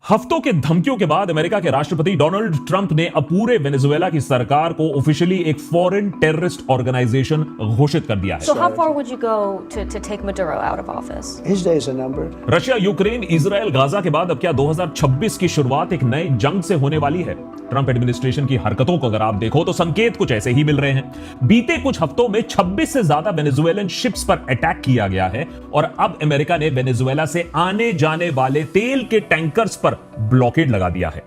हफ्तों के धमकियों के बाद अमेरिका के राष्ट्रपति डोनाल्ड ट्रंप ने अब पूरे वेनेजुएला की सरकार को ऑफिशियली एक फॉरेन टेररिस्ट ऑर्गेनाइजेशन घोषित कर दिया है। So how far would you go to take Maduro out of office? His days are numbered. Russia, Ukraine, Israel, Gaza के बाद अब क्या 2026 की शुरुआत एक नए जंग से होने वाली है? ट्रंप एडमिनिस्ट्रेशन की हरकतों को अगर आप देखो तो संकेत कुछ ऐसे ही मिल रहे हैं। बीते कुछ हफ्तों में 26 से ज्यादा वेनेजुएलन शिप्स पर अटैक किया गया है और अब अमेरिका ने वेनेजुएला से आने जाने वाले तेल के टैंकर्स पर ब्लॉकेड लगा दिया है।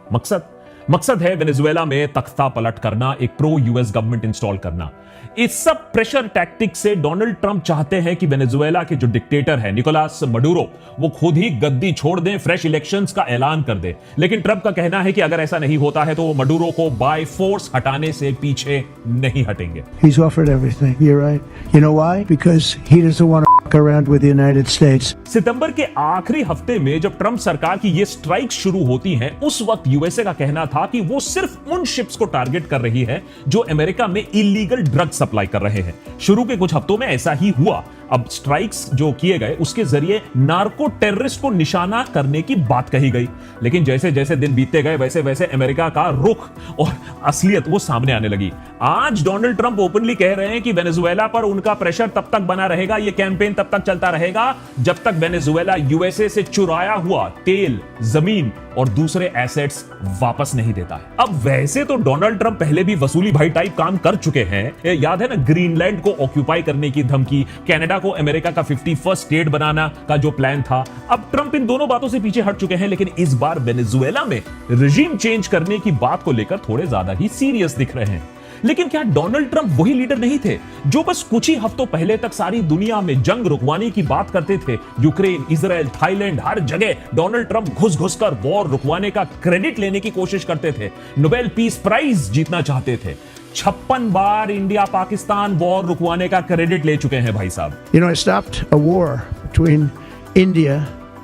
मकसद है वेनेजुएला में तख्ता पलट करना, एक प्रो यूएस गवर्नमेंट इंस्टॉल करना। इस सब प्रेशर टैक्टिक से डोनाल्ड ट्रंप चाहते हैं कि वेनेजुएला के जो डिक्टेटर है निकोलास मडुरो, वो खुद ही गद्दी छोड़ दें, फ्रेश इलेक्शंस का ऐलान कर दे। लेकिन ट्रंप का कहना है कि अगर ऐसा नहीं होता है तो वो मडुरो को बाय फोर्स हटाने से पीछे नहीं हटेंगे। He's offered everything. You're right. You know why? Because he doesn't want to fuck around with the United States. सितंबर के आखिरी हफ्ते में जब ट्रंप सरकार की ये स्ट्राइक शुरू होती हैं, उस वक्त यूएसए का कहना था कि वो सिर्फ उन शिप्स को टारगेट कर रही है जो अमेरिका में इलीगल ड्रग सप्लाई कर रहे हैं। शुरू के कुछ हफ्तों में ऐसा ही हुआ। अब स्ट्राइक्स जो किए गए उसके जरिए नार्को टेररिस्ट को निशाना करने की बात कही गई। लेकिन जैसे जैसे दिन बीतते गए वैसे वैसे अमेरिका का रुख और असलियत वो सामने आने लगी। आज डोनाल्ड ट्रंप ओपनली कह रहे हैं कि वेनेजुएला पर उनका प्रेशर तब तक बना रहेगा, ये कैंपेन तब तक चलता रहेगा जब तक वेनेजुएला यूएसए से चुराया हुआ तेल, जमीन और दूसरे एसेट्स वापस नहीं देता है। अब वैसे तो डोनाल्ड ट्रंप पहले भी वसूली भाई टाइप काम कर चुके हैं। याद है ना, ग्रीनलैंड को ऑक्यूपाई करने की धमकी, कनाडा को अमेरिका का 51st स्टेट बनाना का जो प्लान था। अब ट्रंप इन दोनों बातों से पीछे हट चुके हैं, लेकिन इस बार वेनेजुएला में रिजीम चेंज करने की बात को लेकर थोड़े ज्यादा ही सीरियस दिख रहे हैं। लेकिन क्या डोनाल्ड ट्रंप वही लीडर नहीं थे जो बस कुछ ही हफ्तों पहले तक सारी दुनिया में जंग रुकवाने की बात करते थे? यूक्रेन, इजराइल, थाईलैंड, हर जगह डोनाल्ड ट्रंप घुस घुस कर वॉर रुकवाने का क्रेडिट लेने की कोशिश करते थे, नोबेल पीस प्राइज जीतना चाहते थे। 56 बार इंडिया पाकिस्तान वॉर रुकवाने का क्रेडिट ले चुके हैं भाई साहब। You know, I stopped a war between India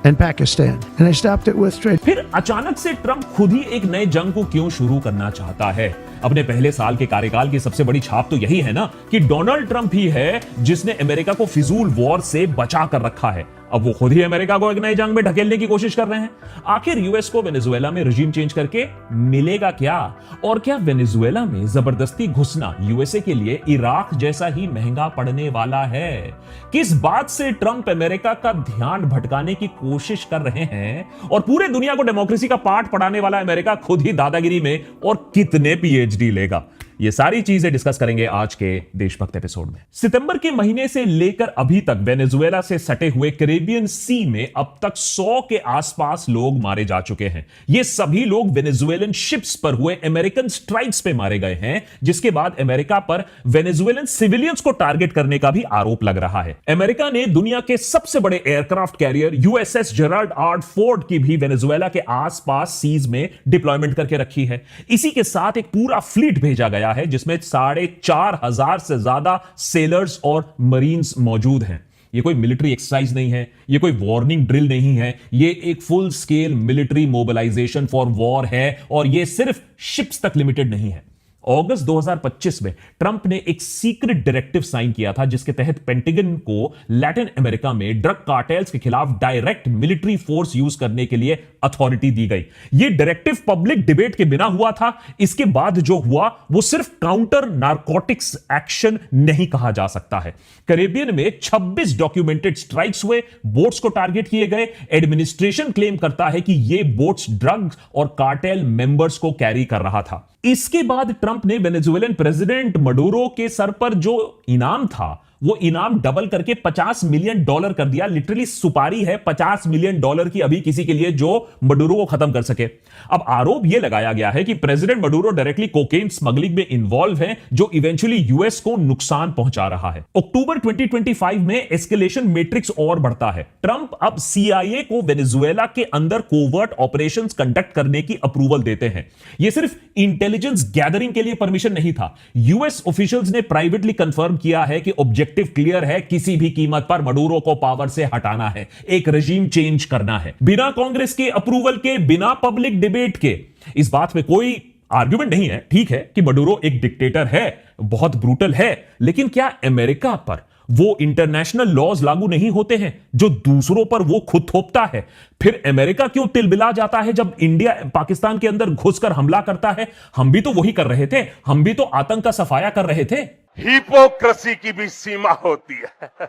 and Pakistan, and I stopped it with trade. फिर अचानक से ट्रंप खुद ही एक नए जंग को क्यों शुरू करना चाहता है? अपने पहले साल के कार्यकाल की सबसे बड़ी छाप तो यही है ना कि डोनाल्ड ट्रंप ही है जिसने अमेरिका को फिजूल वॉर से बचा कर रखा है। अब वो खुद ही अमेरिका को एक नए जंग में ढकेलने की कोशिश कर रहे हैं। आखिर यूएस को वेनेजुएला में रिजीम चेंज करके मिलेगा क्या? और क्या वेनेजुएला में जबरदस्ती घुसना यूएसए के लिए इराक जैसा ही महंगा पड़ने वाला है? किस बात से ट्रंप अमेरिका का ध्यान भटकाने की कोशिश कर रहे हैं और पूरे दुनिया को डेमोक्रेसी का पाठ पढ़ाने वाला अमेरिका खुद ही दादागिरी में और कितने पीएचडी लेगा? ये सारी चीजें डिस्कस करेंगे आज के देशभक्त एपिसोड में। सितंबर के महीने से लेकर अभी तक वेनेजुएला से सटे हुए कैरेबियन सी में अब तक 100 के आसपास लोग मारे जा चुके हैं। ये सभी लोग वेनेजुएलन शिप्स पर हुए अमेरिकन स्ट्राइक्स पे मारे गए हैं, जिसके बाद अमेरिका पर वेनेजुएलन सिविलियंस को टारगेट करने का भी आरोप लग रहा है। अमेरिका ने दुनिया के सबसे बड़े aircraft carrier USS Gerald R Ford की भी वेनेजुएला के आसपास सीज में डिप्लॉयमेंट करके रखी है। इसी के साथ एक पूरा फ्लीट भेजा गया है जिसमें 4,500 से ज्यादा सेलर्स और मरीन्स मौजूद हैं। ये कोई मिलिट्री एक्सरसाइज नहीं है, ये कोई वार्निंग ड्रिल नहीं है, ये एक full scale military mobilization for war है और ये सिर्फ शिप्स तक लिमिटेड नहीं है। अगस्त 2025 में ट्रंप ने एक सीक्रेट डायरेक्टिव साइन किया था जिसके तहत पेंटागन को लैटिन अमेरिका में ड्रग कार्टेल्स के खिलाफ डायरेक्ट मिलिट्री फोर्स यूज करने के लिए अथॉरिटी दी गई। यह डायरेक्टिव पब्लिक डिबेट के बिना हुआ था। इसके बाद जो हुआ वो सिर्फ काउंटर नारकोटिक्स एक्शन नहीं कहा जा सकता है। कैरेबियन में 26 डॉक्यूमेंटेड स्ट्राइक्स हुए, बोट्स को टारगेट किए गए। एडमिनिस्ट्रेशन क्लेम करता है कि ये बोट्स ड्रग्स और कार्टेल मेंबर्स को कैरी कर रहा था। इसके बाद ट्रंप ने वेनेजुएलन प्रेसिडेंट मडुरो के सर पर जो इनाम था वो इनाम डबल करके $50 मिलियन कर दिया। लिटरली सुपारी है $50 मिलियन की अभी किसी के लिए जो मडुरो को खत्म कर सके। अब आरोप यह लगाया गया है कि president Maduro directly cocaine smuggling में इन्वॉल्व है जो इवेंचुअली यूएस को नुकसान पहुंचा रहा है। अक्टूबर 2025 में एस्केलेशन मैट्रिक्स और बढ़ता है। ट्रंप अब सीआईए को वेनेजुएला के अंदर कोवर्ट ऑपरेशंस कंडक्ट करने की अप्रूवल देते हैं। यह सिर्फ इंटेलिजेंस गैदरिंग के लिए परमिशन नहीं था। यूएस ऑफिशियल्स ने प्राइवेटली कंफर्म किया है कि ऑब्जेक्टिव क्लियर है, किसी भी कीमत पर मडुरो को पावर से हटाना है, एक रेजिम चेंज करना है, बिना कांग्रेस के अप्रूवल के, बिना पब्लिक डिबेट के। इस बात में कोई आर्ग्यूमेंट नहीं है। ठीक है कि मडुरो एक डिक्टेटर है, बहुत ब्रूटल है, लेकिन क्या अमेरिका पर वो इंटरनेशनल लॉज लागू नहीं होते हैं जो दूसरों पर वो खुद थोपता है? फिर अमेरिका क्यों तिलबिला जाता है जब इंडिया पाकिस्तान के अंदर घुसकर हमला करता है? हम भी तो वही कर रहे थे, हम भी तो आतंक का सफाया कर रहे थे। हिपोक्रेसी की भी सीमा होती है।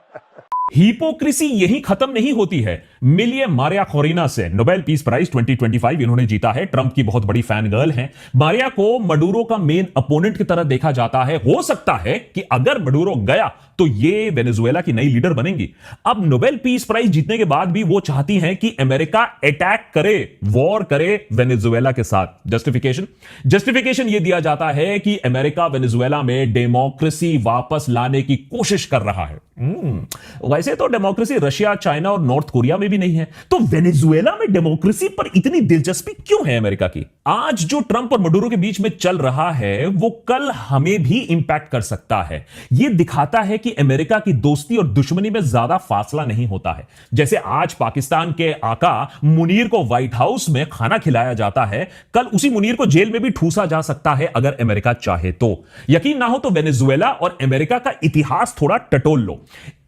हिपोक्रेसी यही खत्म नहीं होती है। मिलिए मारिया खोरिना से नोबेल पीस प्राइज 2025 इन्होंने जीता है। ट्रंप की बहुत बड़ी फैन गर्ल हैं। मारिया को मडूरो का मेन अपोनेंट की तरह देखा जाता है। हो सकता है कि अगर मडूरो गया तो ये वेनेजुएला की नई लीडर बनेंगी। अब नोबेल पीस प्राइज जीतने के बाद भी वो चाहती हैं कि अमेरिका अटैक करे, वॉर करे वेनेजुएला के साथ। जस्टिफिकेशन ये दिया जाता है कि अमेरिका वेनेजुएला में डेमोक्रेसी वापस लाने की कोशिश कर रहा है। वैसे तो डेमोक्रेसी रशिया, चाइना और नॉर्थ कोरिया में भी नहीं है, तो वेनेजुएला में डेमोक्रेसी पर इतनी दिलचस्पी क्यों है अमेरिका की? आज जो ट्रंप और मडूरो के बीच में चल रहा है वो कल हमें भी इंपैक्ट कर सकता है। यह दिखाता है कि अमेरिका की दोस्ती और दुश्मनी में ज्यादा फासला नहीं होता है। जैसे आज पाकिस्तान के आका मुनीर को व्हाइट हाउस में खाना खिलाया जाता है, कल उसी मुनीर को जेल में भी ठूसा जा सकता है अगर अमेरिका चाहे तो। यकीन ना हो तो वेनेजुएला और अमेरिका का इतिहास थोड़ा टटोल लो।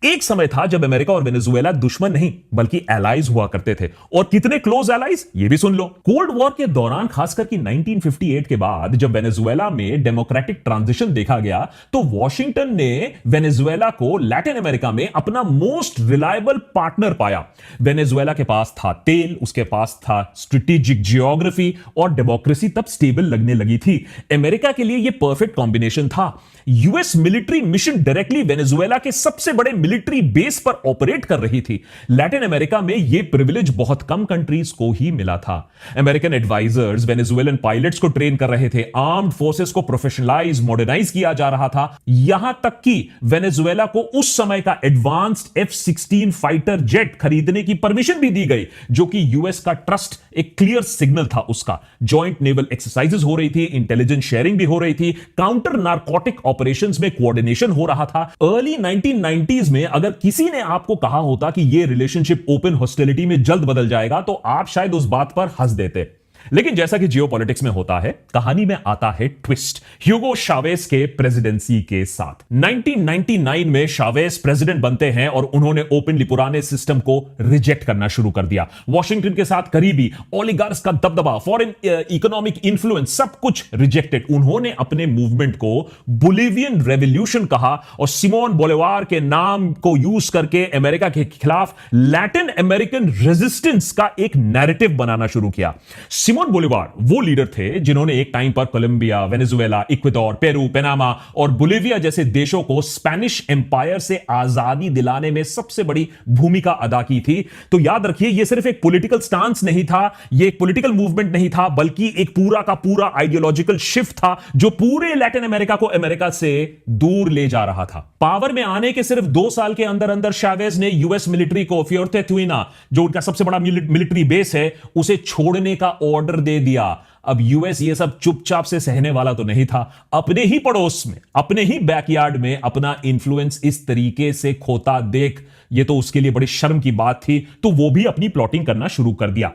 एक समय था जब अमेरिका और वेनेजुएला दुश्मन नहीं बल्कि एलाइज हुआ करते थे, और कितने क्लोज एलाइज ये भी सुन लो। कोल्ड वॉर के दौरान, खासकर कि 1958 के बाद जब वेनेजुएला में डेमोक्रेटिक ट्रांजिशन देखा गया तो वॉशिंगटन ने वेनेजुएला को लैटिन अमेरिका में अपना मोस्ट रिलायबल पार्टनर पाया। वेनेजुएला के पास था तेल, उसके पास था स्ट्रेटेजिक जियोग्राफी, और डेमोक्रेसी तब स्टेबल लगने लगी थी। अमेरिका के लिए यह परफेक्ट कॉम्बिनेशन था। US military mission directly Venezuela के सबसे बड़े मिलिट्री बेस पर ऑपरेट कर रही थी। लैटिन अमेरिका में यह प्रिविलेज बहुत कम कंट्रीज को ही मिला था। अमेरिकन एडवाइजर्स वेनेजुएलन पायलट्स को ट्रेन कर रहे थे, आर्म्ड फोर्सेस को प्रोफेशनलाइज, मॉडर्नाइज किया जा रहा था। यहां तक कि वेनेजुएला को उस समय का एडवांस्ड F-16 फाइटर जेट खरीदने की परमिशन भी दी गई, जो कि यूएस का ट्रस्ट एक क्लियर सिग्नल था उसका। जॉइंट नेवल एक्सरसाइजेस हो रही थी, इंटेलिजेंस शेयरिंग भी हो रही थी, काउंटर नारकोटिक ऑपरेशंस में कोऑर्डिनेशन हो रहा था। अर्ली 1990s में अगर किसी ने आपको कहा होता कि यह रिलेशनशिप ओपन हॉस्टिलिटी में जल्द बदल जाएगा तो आप शायद उस बात पर हंस देते। लेकिन जैसा कि जियोपॉलिटिक्स में होता है, कहानी में आता है ट्विस्ट ह्यूगो शावेज के प्रेसिडेंसी के साथ। 1999 में शावेज प्रेसिडेंट बनते हैं और उन्होंने ओपनली पुराने सिस्टम को रिजेक्ट करना शुरू कर दिया। वॉशिंगटन के साथ करीबी, ओलिगार्क्स का दबदबा, फॉरेन इकोनॉमिक इन्फ्लुएंस, सब कुछ रिजेक्टेड। उन्होंने अपने मूवमेंट को बोलिवियन रेवोल्यूशन कहा और सिमोन बोलिवार के नाम को यूज करके अमेरिका के खिलाफ लैटिन अमेरिकन रेजिस्टेंस का एक नैरेटिव बनाना शुरू किया। सिमोन बोलिवार वो लीडर थे जिन्होंने एक टाइम पर Colombia, Venezuela, Ecuador, Peru, Panama और बोलिविया जैसे देशों को स्पेनिश एम्पायर से आजादी दिलाने में सबसे बड़ी भूमिका अदा की थी। तो याद रखिए, यह सिर्फ एक पॉलिटिकल स्टांस नहीं था, यह एक पॉलिटिकल मूवमेंट नहीं था, बल्कि एक पूरा का पूरा आइडियोलॉजिकल शिफ्ट था जो पूरे लैटिन अमेरिका को अमेरिका से दूर ले जा रहा था। पावर में आने के सिर्फ 2 साल के अंदर अंदर शावेज ने यूएस मिलिट्री को फ्योर्ते ट्विना, जो उनका सबसे बड़ा मिलिट्री बेस है, उसे छोड़ने का ऑर्डर दे दिया। अब यूएस ये सब चुपचाप से सहने वाला तो नहीं था। अपने ही पड़ोस में, अपने ही बैकयार्ड में अपना इंफ्लुएंस इस तरीके से खोता देख, ये तो उसके लिए बड़ी शर्म की बात थी, तो वो भी अपनी प्लॉटिंग करना शुरू कर दिया।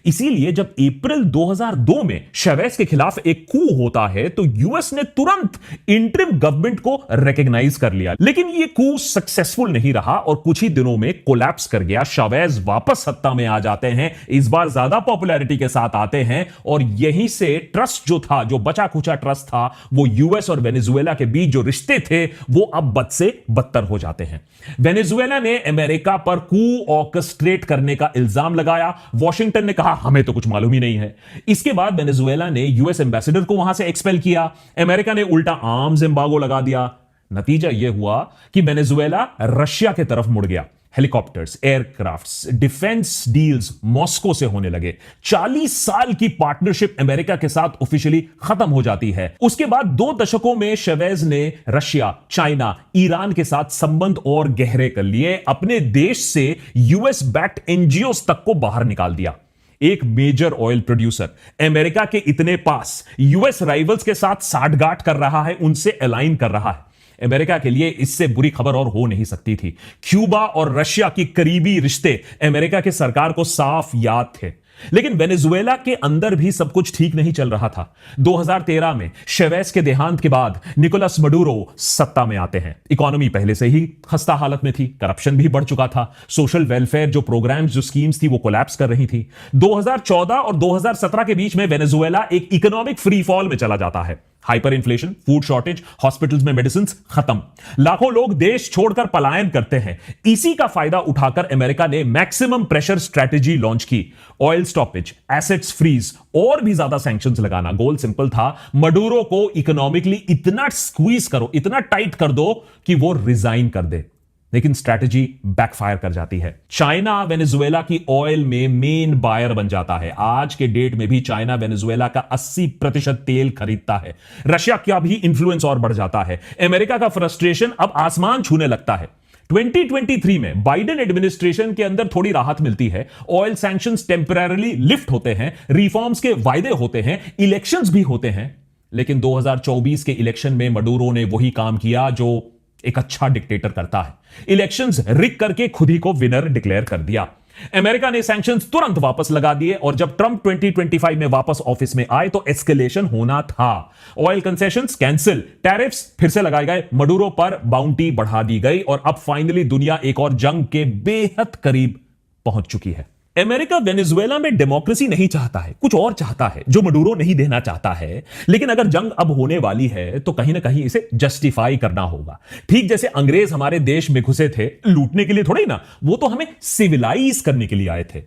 इसीलिए जब अप्रैल 2002 में शावेज के खिलाफ एक कू होता है तो यूएस ने तुरंत इंटरिम गवर्नमेंट को रिकॉग्नाइज कर लिया। लेकिन यह कू सक्सेसफुल नहीं रहा और कुछ ही दिनों में कोलैप्स कर गया। शावेज वापस सत्ता में आ जाते हैं, इस बार ज्यादा पॉपुलैरिटी के साथ आते हैं, और यहीं से ट्रस्ट जो था, जो बचा खुचा ट्रस्ट था, वो यूएस और वेनेजुएला के बीच जो रिश्ते थे वो अब बद से बदतर हो जाते हैं। वेनेजुएला ने अमेरिका पर कू ऑर्केस्ट्रेट करने का इल्जाम लगाया। वॉशिंगटन ने कहा हमें तो कुछ मालूम ही नहीं है। इसके बाद वेनेजुएला ने यूएस एम्बेसडर को वहां से एक्सपेल किया। अमेरिका ने उल्टा आर्म्स एम्बार्गो लगा दिया। नतीजा यह हुआ कि वेनेजुएला रशिया की तरफ मुड़ गया। Helicopters, aircrafts, defence deals Moscow से होने लगे। 40 साल की पार्टनरशिप अमेरिका के साथ ऑफिशियली खत्म हो जाती है। उसके बाद 2 दशकों में शावेज ने रशिया, चाइना, ईरान के साथ संबंध और गहरे कर लिए। अपने देश से यूएस बैक्ड एनजीओस तक को बाहर निकाल दिया। एक मेजर ऑयल प्रोड्यूसर अमेरिका के इतने पास यूएस राइवल्स के साथ साठगांठ कर रहा है, उनसे अलाइन कर रहा है। अमेरिका के लिए इससे बुरी खबर और हो नहीं सकती थी। क्यूबा और रशिया की करीबी रिश्ते अमेरिका की सरकार को साफ याद थे। लेकिन वेनेजुएला के अंदर भी सब कुछ ठीक नहीं चल रहा था। 2013 में शेवेज के देहांत के बाद निकोलस मडूरो सत्ता में आते हैं। इकोनॉमी पहले से ही खस्ता हालत में थी, करप्शन भी बढ़ चुका था, सोशल वेलफेयर जो प्रोग्राम्स जो स्कीम्स थी वो कोलैप्स कर रही थी। 2014 और 2017 के बीच में वेनेजुएला एक इकोनॉमिक फ्री फॉल में चला जाता है। Hyper inflation, food shortage, hospitals में मेडिसिन खत्म, लाखों लोग देश छोड़कर पलायन करते हैं। इसी का फायदा उठाकर अमेरिका ने मैक्सिमम प्रेशर स्ट्रेटेजी लॉन्च की। ऑयल स्टॉपेज, एसेट्स फ्रीज और भी ज्यादा सैंक्शंस लगाना। गोल सिंपल था, मडूरो को इकोनॉमिकली इतना स्क्वीज करो, इतना टाइट कर दो कि वो रिजाइन कर दे। लेकिन स्ट्रैटेजी बैकफायर कर जाती है। चाइना वेनेजुएला की ऑयल में मेन बायर बन जाता है। आज के डेट में भी चाइना वेनेजुएला का 80% तेल खरीदता है। रशिया का भी इंफ्लुएंस और बढ़ जाता है। अमेरिका का फ्रस्ट्रेशन अब आसमान छूने लगता है। 2023 में बाइडेन एडमिनिस्ट्रेशन के अंदर थोड़ी राहत मिलती है। ऑयल सैंक्शंस टेम्पररी लिफ्ट होते हैं, रिफॉर्म्स के वायदे होते हैं, इलेक्शंस भी होते हैं। लेकिन 2024 के इलेक्शन में मडूरो ने वही काम किया जो एक अच्छा डिक्टेटर करता है। इलेक्शंस रिग करके खुद ही को विनर डिक्लेयर कर दिया। अमेरिका ने सैंक्शंस तुरंत वापस लगा दिए और जब ट्रंप 2025 में वापस ऑफिस में आए तो एस्केलेशन होना था। ऑयल कंसेशंस कैंसिल, टैरिफ्स फिर से लगाए गए, मडूरो पर बाउंटी बढ़ा दी गई और अब फाइनली दुनिया एक और जंग के बेहद करीब पहुंच चुकी है। अमेरिका वेनेजुएला में डेमोक्रेसी नहीं चाहता है, कुछ और चाहता है जो मडूरो नहीं देना चाहता है। लेकिन अगर जंग अब होने वाली है तो कहीं ना कहीं इसे जस्टिफाई करना होगा। ठीक जैसे अंग्रेज हमारे देश में घुसे थे लूटने के लिए थोड़ी ना, वो तो हमें सिविलाइज करने के लिए आए थे।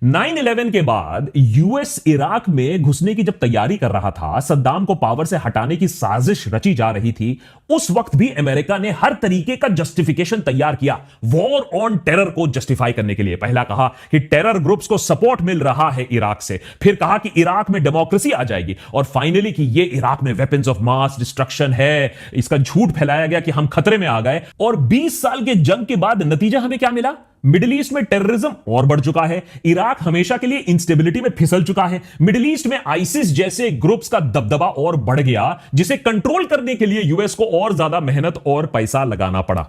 9/11 के बाद यूएस इराक में घुसने की जब तैयारी कर रहा था, सद्दाम को पावर से हटाने की साजिश रची जा रही थी, उस वक्त भी अमेरिका ने हर तरीके का जस्टिफिकेशन तैयार किया वॉर ऑन टेरर को जस्टिफाई करने के लिए। पहला कहा कि टेरर ग्रुप्स को सपोर्ट मिल रहा है इराक से, फिर कहा कि इराक में डेमोक्रेसी आ जाएगी और फाइनली कि ये इराक में वेपन्स ऑफ मास डिस्ट्रक्शन है। इसका झूठ फैलाया गया कि हम खतरे में आ गए और 20 साल के जंग के बाद नतीजा हमें क्या मिला? मिडिल ईस्ट में टेररिज्म और बढ़ चुका है, इराक हमेशा के लिए इंस्टेबिलिटी में फिसल चुका है, मिडिल ईस्ट में आईसिस जैसे ग्रुप्स का दबदबा और बढ़ गया, जिसे कंट्रोल करने के लिए यूएस को और ज्यादा मेहनत और पैसा लगाना पड़ा।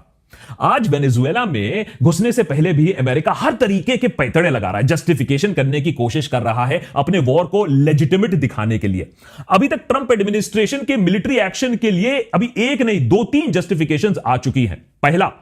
आज वेनेजुएला में घुसने से पहले भी अमेरिका हर तरीके के पैतड़े लगा रहा है, जस्टिफिकेशन करने की कोशिश कर रहा है अपने वॉर को लेजिटिमेट दिखाने के लिए। अभी तक ट्रंप एडमिनिस्ट्रेशन के मिलिट्री एक्शन के लिए अभी एक नहीं 2-3 जस्टिफिकेशंस आ चुकी हैं। पहला,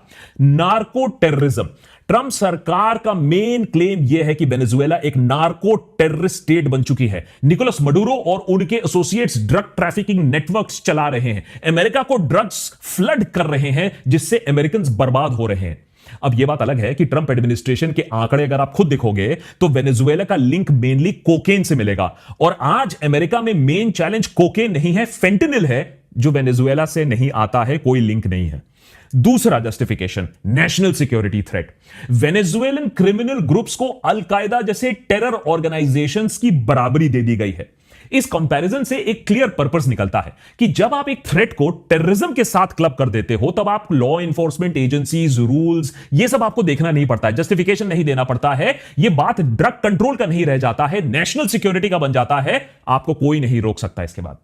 नार्को टेररिज्म। ट्रंप सरकार का मेन क्लेम यह है कि वेनेजुएला एक नार्को टेररिस्ट स्टेट बन चुकी है। निकोलस मडूरो और उनके एसोसिएट्स ड्रग ट्रैफिकिंग नेटवर्क्स चला रहे हैं, अमेरिका को ड्रग्स फ्लड कर रहे हैं, जिससे अमेरिकन बर्बाद हो रहे हैं। अब यह बात अलग है कि ट्रंप एडमिनिस्ट्रेशन के आंकड़े अगर आप खुद देखोगे तो वेनेजुएला का लिंक मेनली कोकेन से मिलेगा और आज अमेरिका में मेन चैलेंज कोकेन नहीं है, फेंटेनिल है, जो वेनेजुएला से नहीं आता है, कोई लिंक नहीं है। दूसरा justification, national security threat. Venezuelan criminal groups को अल-कायदा जैसे टेरर ऑर्गेनाइजेशंस की बराबरी दे दी गई है। इस कंपैरिजन से एक क्लियर पर्पस निकलता है कि जब आप एक थ्रेट को टेररिज्म के साथ क्लब कर देते हो तब आप लॉ एनफोर्समेंट एजेंसीज, रूल्स, ये सब आपको देखना नहीं पड़ता है, जस्टिफिकेशन नहीं देना पड़ता है। ये बात ड्रग कंट्रोल का नहीं रह जाता है, नेशनल सिक्योरिटी का बन जाता है। आपको कोई नहीं रोक सकता इसके बाद।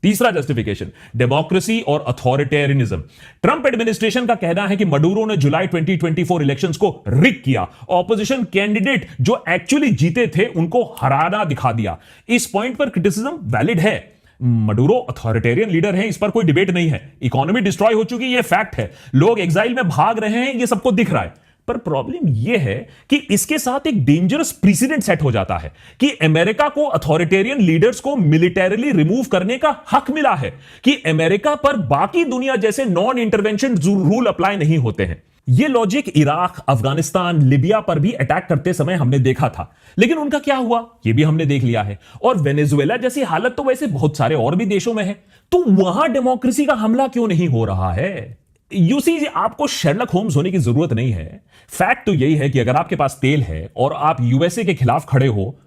तीसरा जस्टिफिकेशन, डेमोक्रेसी और अथॉरिटेरियनिज्म। ट्रंप एडमिनिस्ट्रेशन का कहना है कि मडूरो ने जुलाई 2024 इलेक्शंस को रिग किया, ऑपोजिशन कैंडिडेट जो एक्चुअली जीते थे उनको हराना दिखा दिया। इस पॉइंट पर क्रिटिसिज्म वैलिड है। मडूरो अथॉरिटेरियन लीडर है, इस पर कोई डिबेट नहीं है। इकोनॉमी डिस्ट्रॉय हो चुकी है, यह फैक्ट है। लोग एग्जाइल में भाग रहे हैं, यह सबको दिख रहा है। पर प्रॉब्लम यह है कि इसके साथ एक डेंजरस प्रेसिडेंट सेट हो जाता है कि अमेरिका को अथॉरिटेरियन लीडर्स को मिलिटरीली रिमूव करने का हक मिला है कि अमेरिका पर बाकी दुनिया जैसे नॉन इंटरवेंशन रूल अप्लाई नहीं होते हैं। यह लॉजिक इराक, अफगानिस्तान, लिबिया पर भी अटैक करते समय हमने देखा था, लेकिन उनका क्या हुआ यह भी हमने देख लिया है। और वेनेजुएला जैसी हालत तो वैसे बहुत सारे और भी देशों में है, तो वहां डेमोक्रेसी का हमला क्यों नहीं हो रहा है? यूसी, आपको शेरलॉक होम्स होने की जरूरत नहीं है। फैक्ट तो यही है कि अगर आपके पास तेल है और आप यूएसए के खिलाफ खड़े हो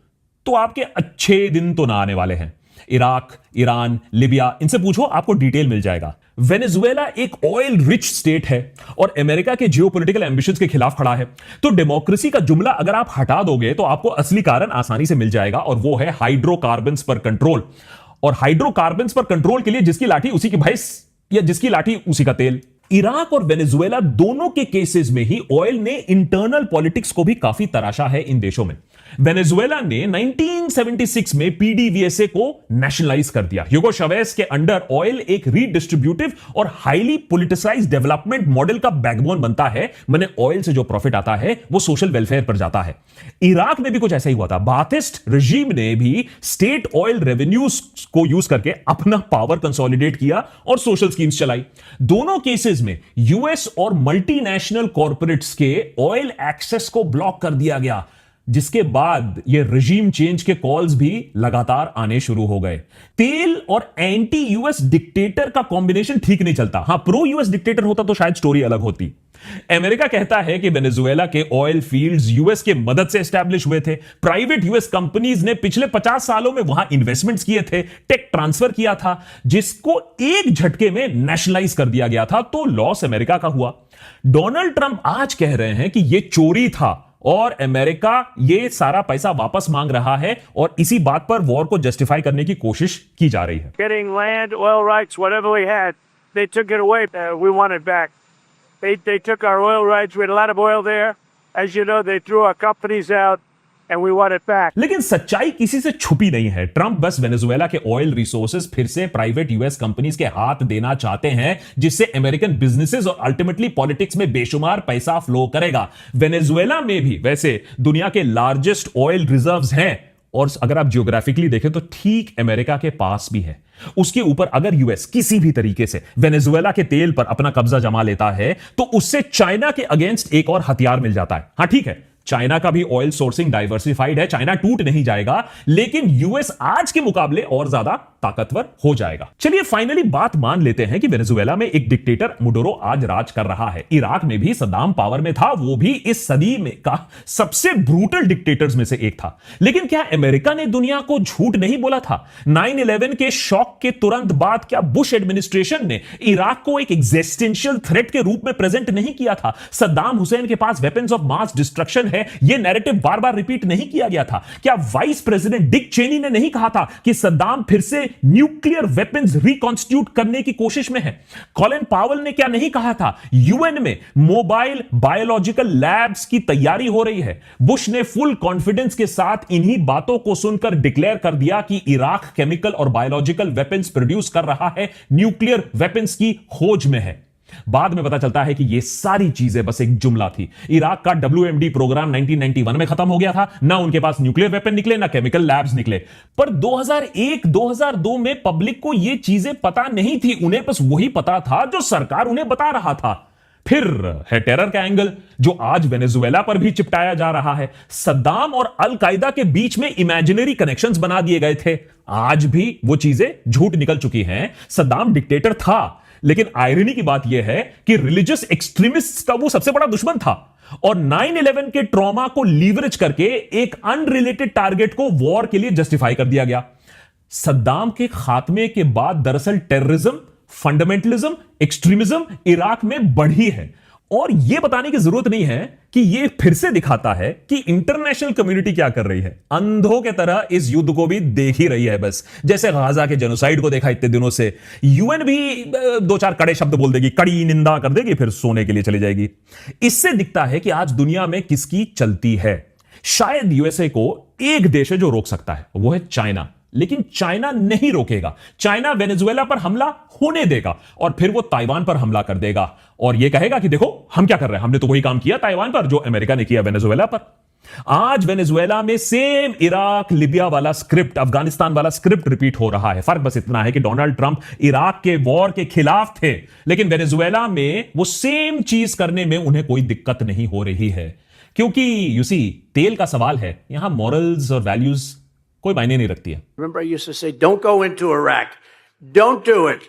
तो आपके अच्छे दिन तो ना आने वाले हैं। इराक, ईरान, लिबिया, इनसे पूछो, आपको डिटेल मिल जाएगा। वेनेजुएला एक ऑयल रिच स्टेट है और अमेरिका के जियोपॉलिटिकल एम्बिशंस के खिलाफ खड़ा है। तो डेमोक्रेसी का जुमला अगर आप हटा दोगे तो आपको असली कारण आसानी से मिल जाएगा और वो है हाइड्रोकार्बन्स पर कंट्रोल। और हाइड्रोकार्बन्स पर कंट्रोल के लिए जिसकी लाठी उसी की भैंस, या जिसकी लाठी उसी का तेल। इराक और वेनेजुएला दोनों के केसेस में ही ऑयल ने इंटरनल पॉलिटिक्स को भी काफी तराशा है इन देशों में। वेनेजुएला ने 1976 में पीडीवीएसए को नेशनलाइज कर दिया। ह्यूगो चावेज के अंडर ऑयल एक रीडिस्ट्रीब्यूटिव और हाईली पॉलिटिसाइज डेवलपमेंट मॉडल का बैकबोन बनता है। मैंने ऑयल से जो प्रॉफिट आता है वो सोशल वेलफेयर पर जाता है। इराक में भी कुछ ऐसा ही हुआ था। बाथिस्ट रजीम ने भी स्टेट ऑयल रेवेन्यूज को यूज करके अपना पावर कंसोलिडेट किया और सोशल स्कीम्स चलाई। दोनों केसेस में यूएस और मल्टीनेशनल कॉर्पोरेट्स के ऑयल एक्सेस को ब्लॉक कर दिया गया, जिसके बाद ये रजीम चेंज के कॉल्स भी लगातार आने शुरू हो गए। तेल और एंटी यूएस डिक्टेटर का कॉम्बिनेशन ठीक नहीं चलता। हां, प्रो यूएस डिक्टेटर होता तो शायद स्टोरी अलग होती। अमेरिका कहता है कि वेनेजुएला के ऑयल फील्ड्स यूएस के मदद से एस्टैब्लिश हुए थे। प्राइवेट यूएस कंपनीज ने पिछले 50 सालों में वहां इन्वेस्टमेंट्स किए थे, टेक ट्रांसफर किया था, जिसको एक झटके में नेशनलाइज कर दिया गया था। तो लॉस अमेरिका का हुआ। डोनाल्ड ट्रंप आज कह रहे हैं कि यह चोरी था और अमेरिका ये सारा पैसा वापस मांग रहा है और इसी बात पर वॉर को जस्टिफाई करने की कोशिश की जा रही है। Getting land, oil rights, whatever we had, they took it away. We want it back. They took our oil rights. We had a lot of oil there. As you know, they threw our companies out, and we want it back. लेकिन सच्चाई किसी से छुपी नहीं है। Trump बस Venezuela के oil resources फिर से प्राइवेट यूएस कंपनीज के हाथ देना चाहते हैं, जिससे अमेरिकन बिजनेसेस और अल्टीमेटली पॉलिटिक्स में बेशुमार पैसा फ्लो करेगा। वेनेजुएला में भी वैसे दुनिया के लार्जेस्ट ऑयल रिजर्व्स हैं और अगर आप जियोग्राफिकली देखें तो ठीक अमेरिका के पास भी है। उसके ऊपर अगर यूएस किसी भी तरीके से वेनेजुएला के तेल पर अपना कब्जा जमा लेता है तो उससे चाइना के अगेंस्ट एक और हथियार मिल जाता है। हां ठीक है, चाइना का भी ऑयल सोर्सिंग डाइवर्सिफाइड है, चाइना टूट नहीं जाएगा, लेकिन यूएस आज के मुकाबले और ज्यादा ताकतवर हो जाएगा। चलिए फाइनली बात मान लेते हैं कि वेनेजुएला में एक डिक्टेटर मुडुरो आज राज कर रहा है। इराक में भी सद्दाम पावर में था, वो भी इस सदी में का सबसे ब्रूटल डिक्टेटर्स में से एक था। लेकिन क्या अमेरिका ने दुनिया को झूठ नहीं बोला था? 9/11 के शॉक के तुरंत बाद क्या बुश एडमिनिस्ट्रेशन ने इराक को एक एग्जिस्टेंशियल थ्रेट के रूप में प्रेजेंट नहीं किया था? सद्दाम हुसैन के पास वेपन्स ऑफ मास डिस्ट्रक्शन है, यह नैरेटिव बार बार रिपीट नहीं किया गया था? क्या वाइस प्रेसिडेंट डिक चेनी ने नहीं कहा था कि सद्दाम फिर से न्यूक्लियर वेपन्स रिकॉन्स्टिट्यूट करने की कोशिश में है? कॉलिन पावेल ने क्या नहीं कहा था? यूएन में मोबाइल बायोलॉजिकल लैब्स की तैयारी हो रही है। बुश ने फुल कॉन्फिडेंस के साथ इन्हीं बातों को सुनकर डिक्लेयर कर दिया कि इराक केमिकल और बायोलॉजिकल वेपन्स प्रोड्यूस कर रहा है, न्यूक्लियर वेपन्स की खोज में है। बाद में पता चलता है कि यह सारी चीजें बस एक जुमला थी। इराक का WMD प्रोग्राम 1991 में खत्म हो गया था। ना उनके पास न्यूक्लियर वेपन निकले, ना केमिकल लैब्स निकले। पर 2001-2002 में पब्लिक को यह चीजें पता नहीं थी, उन्हें बस वही पता था जो सरकार उन्हें बता रहा था। फिर है टेरर का एंगल, जो आज वेनेजुएला पर भी चिपटाया जा रहा है। सद्दाम और अल कायदा के बीच में इमेजिनरी कनेक्शंस बना दिए गए थे, आज भी वो चीजें झूठ निकल चुकी हैं। सद्दाम डिक्टेटर था, लेकिन आयरनी की बात यह है कि रिलीजियस एक्सट्रीमिस्ट का वो सबसे बड़ा दुश्मन था और 9/11 के ट्रॉमा को लीवरेज करके एक अनरिलेटेड टारगेट को वॉर के लिए जस्टिफाई कर दिया गया। सद्दाम के खात्मे के बाद दरअसल टेररिज्म, फंडामेंटलिज्म, एक्सट्रीमिज्म इराक में बढ़ी है और यह बताने की जरूरत नहीं है कि यह फिर से दिखाता है कि इंटरनेशनल कम्युनिटी क्या कर रही है। अंधों के तरह इस युद्ध को भी देख ही रही है, बस जैसे गाजा के जेनोसाइड को देखा इतने दिनों से। यूएन भी 2-4 कड़े शब्द बोल देगी, कड़ी निंदा कर देगी, फिर सोने के लिए चली जाएगी। इससे दिखता है कि आज दुनिया में किसकी चलती है। शायद यूएसए को एक देश है जो रोक सकता है, वो है चाइना। लेकिन चाइना नहीं रोकेगा। चाइना वेनेजुएला पर हमला होने देगा और फिर वो ताइवान पर हमला कर देगा और ये कहेगा कि देखो हम क्या कर रहे हैं, हमने तो वही काम किया ताइवान पर जो अमेरिका ने किया वेनेजुएला पर। आज वेनेजुएला में सेम इराक लिबिया वाला स्क्रिप्ट, अफगानिस्तान वाला स्क्रिप्ट रिपीट हो रहा है। फर्क बस इतना है कि डोनाल्ड ट्रंप इराक के वॉर के खिलाफ थे, लेकिन वेनेजुएला में वो सेम चीज करने में उन्हें कोई दिक्कत नहीं हो रही है, क्योंकि यूसी तेल का सवाल है, यहां मॉरल्स और वैल्यूज कोई मायने नहीं रखती है। Remember, I used to say, don't go into Iraq. Don't do it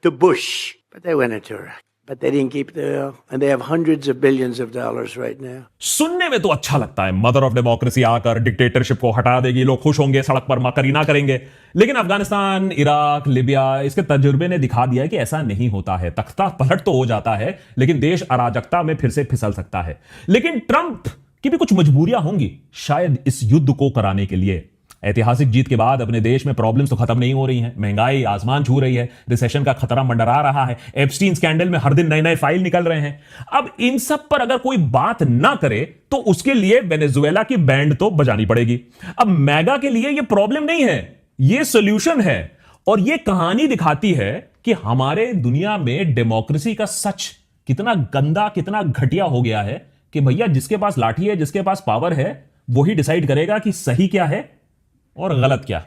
to Bush. But they went into Iraq. But they didn't keep the oil. And they have hundreds of billions of dollars right now. सुनने में तो अच्छा लगता है, mother of democracy आकर dictatorship को हटा देगी, लोग खुश होंगे, सड़क पर मकरीना करेंगे। लेकिन अफगानिस्तान, इराक, लिबिया, इसके तजुर्बे ने दिखा दिया कि ऐसा नहीं होता है। तख्ता पलट तो हो जाता है, लेकिन देश अराजकता में फिर से फिसल सकता है। लेकिन ट्रंप की भी कुछ मजबूरियां होंगी शायद इस युद्ध को कराने के लिए। ऐतिहासिक जीत के बाद अपने देश में प्रॉब्लम्स तो खत्म नहीं हो रही हैं, महंगाई आसमान छू रही है, रिसेशन का खतरा मंडरा रहा है, एप्स्टीन स्कैंडल में हर दिन नए नए फाइल निकल रहे हैं। अब इन सब पर अगर कोई बात ना करे तो उसके लिए वेनेजुएला की बैंड तो बजानी पड़ेगी। अब मैगा के लिए यह प्रॉब्लम नहीं है, यह सोल्यूशन है। और यह कहानी दिखाती है कि हमारे दुनिया में डेमोक्रेसी का सच कितना गंदा, कितना घटिया हो गया है कि भैया जिसके पास लाठी है, जिसके पास पावर है, वही डिसाइड करेगा कि सही क्या है और गलत क्या।